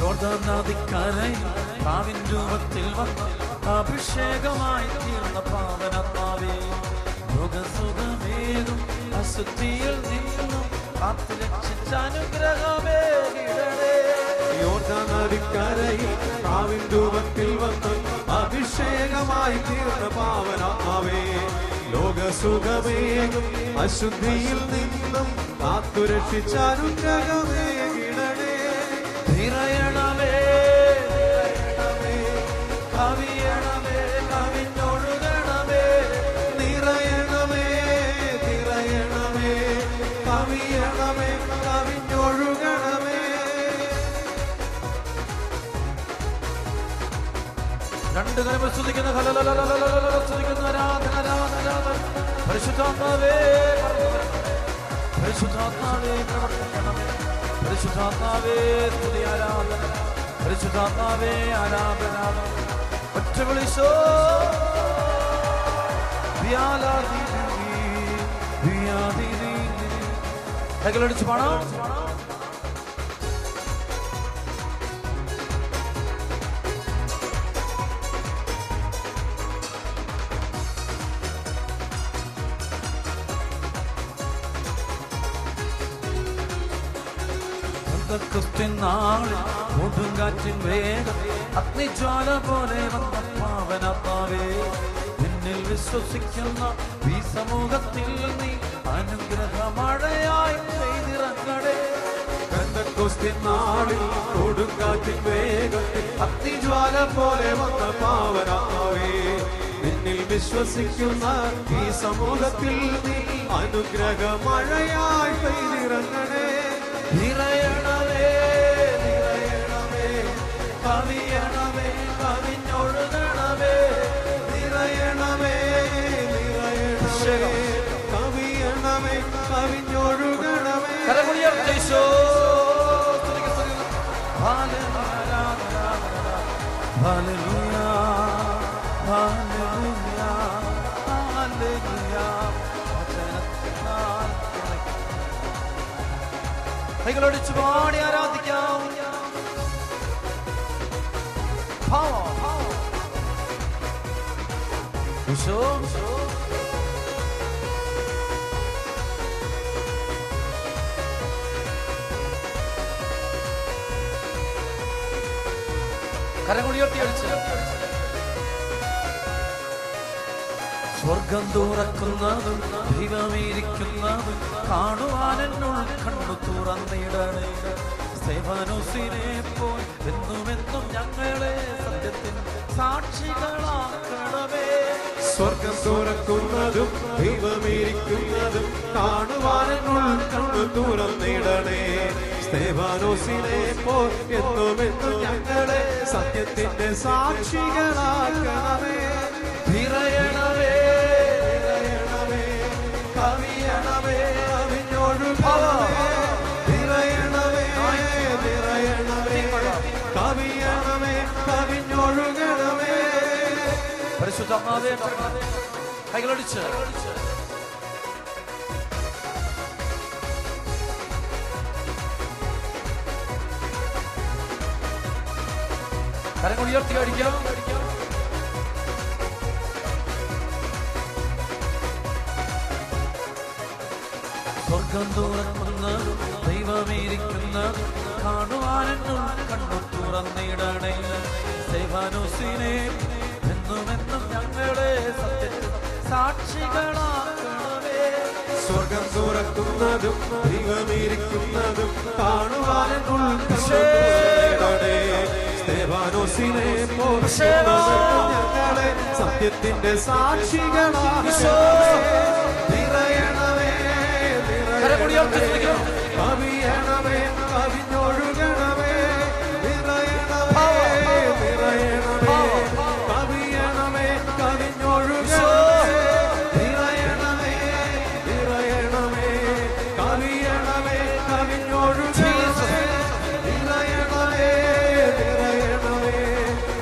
യോർദാൻ നദിക്കരയിൽ പ്രാവിൻ രൂപത്തിൽ വന്ന് അഭിഷേകമായി തീർന്ന പാവനാത്മാവേ, സുഖമേകും അശുദ്ധിയിൽ നിന്നും കാത്തു രക്ഷിച്ച അനുഗ്രഹമേകിടണേ. യോർദാൻ നദിക്കരയിൽ പ്രാവിൻ രൂപത്തിൽ വന്ന് അഭിഷേകമായി തീർന്ന പാവനാത്മാവേ, ലോകസുഖമേകും അശുദ്ധിയിൽ നിന്നും കാത്തു രക്ഷിച്ച അനുഗ്രഹമേകിടണേ. നിറയണമേ കവിയണമേ കവിഞ്ഞൊഴുകണമേ, നിറയണമേ നിറയണമേ കവിയണമേ കവിഞ്ഞൊഴുകണമേ. രണ്ടു കരങ്ങൾ സ്തുതിക്കുന്ന സ്തുതിക്കുന്ന ആരാധന ആരാധന ആരാധന. പരിശുദ്ധാത്മാവേ പരിശുദ്ധാത്മാവേ പ്രവർത്തിക്കണമേ, പരിശുദ്ധാത്മാവേ സ്തുതി ആരാധന, പരിശുദ്ധാത്മാവേ ആരാധന. ഒറ്റ വിളിച്ചോ കൈകളടിച്ച് പാടാം. ക്രിസ്ത്യനാളിൽ കൊടുങ്കാറ്റിൻ വേഗം അഗ്നിജ്വാല പോലെ വന്ന പാവനാത്മാവേ, നിന്നിൽ വിശ്വസിക്കുന്ന ഈ സമൂഹത്തിൽ നീ അനുഗ്രഹമഴയായി പെയ്തിറങ്ങണേ. ക്രിസ്ത്യനാളിൽ കൊടുങ്കാറ്റിൻ വേഗത്തിൽ അഗ്നിജ്വാല പോലെ വന്ന പാവനാത്മാവേ, നിന്നിൽ വിശ്വസിക്കുന്ന ഈ സമൂഹത്തിൽ നീ അനുഗ്രഹമഴയായി പെയ്തിറങ്ങണേ. നിറയണമേ നിറയണമേ കവിയണമേ കവിഞ്ഞൊഴുകണമേ, നിറയണമേ നിറയണമേ കവിയണമേ കവിഞ്ഞൊഴുകണമേ. കരമുയർത്തിശോ കൈകളൊടിച്ചു പാടി ആരാധിക്കാം. കരമുയർത്തി അടിച്ച് സ്വർഗം തുറക്കുന്നതും ദൈവമേരിക്കുന്നതും കാണുവാനെന്നുൾ കണ്ണു തുറന്നിടണേ. സ്തെഫാനോസിനെ പോൽ എന്നുമെന്നും ഞങ്ങളെ സത്യത്തിൽ സാക്ഷികളാക്കണമേ. സ്വർഗം തുറക്കുന്നതും ദൈവമേരിക്കുന്നതും കാണുവാനെന്നുൾ കണ്ണു തുറന്നിടണേ. സ്തെഫാനോസിനെ പോൽ എന്നുമെന്നും ഞങ്ങളെ സത്യത്തിന്റെ സാക്ഷികളാക്കണമേ. നിറയണമേ നിറയണമേ കവിയണമേ കവിഞ്ഞൊഴുകണമേ. നിറയണമേ നിറയണമേ കവിയണമേ കവിഞ്ഞൊഴുകണമേ. പരിശുദ്ധാത്മാവേ കൈകളടിച്ച് കരങ്ങൾ ഉയർത്തി അടിക്കാം. സ്വർഗം തുറക്കുന്നതും ദൈവമേരിക്കുന്നതും കാണുവാനെന്നും കണ്ണു തുറന്നിടണേ. സ്തെഫാനോസിനെ എന്നുമെന്നും ഞങ്ങളെ സത്യത്തിൽ സാക്ഷികളാക്കണമേ. സ്വർഗം തുറക്കുന്നതും ദൈവമേരിക്കുന്നതും കാണുവാനെന്നുൾ സ്തെഫാനോസിനെ പോൽ ഞങ്ങളെ സത്യത്തിന്റെ സാക്ഷികളാക്കണമേ. നിറയണമേ കവിയണമേ കവിഞ്ഞൊഴുകണമേ. നിറയണമേ നിറയണമേ കവിയണമേ കവിഞ്ഞൊഴുകണമേ. നിറയണമേ നിറയണമേ കവിയണമേ കവിഞ്ഞൊഴുകണമേ. നിറയണമേ നിറയണമേ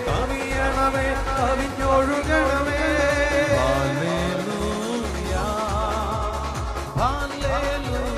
കവിയണമേ കവിഞ്ഞൊഴുകണമേ. Hallelujah hallelujah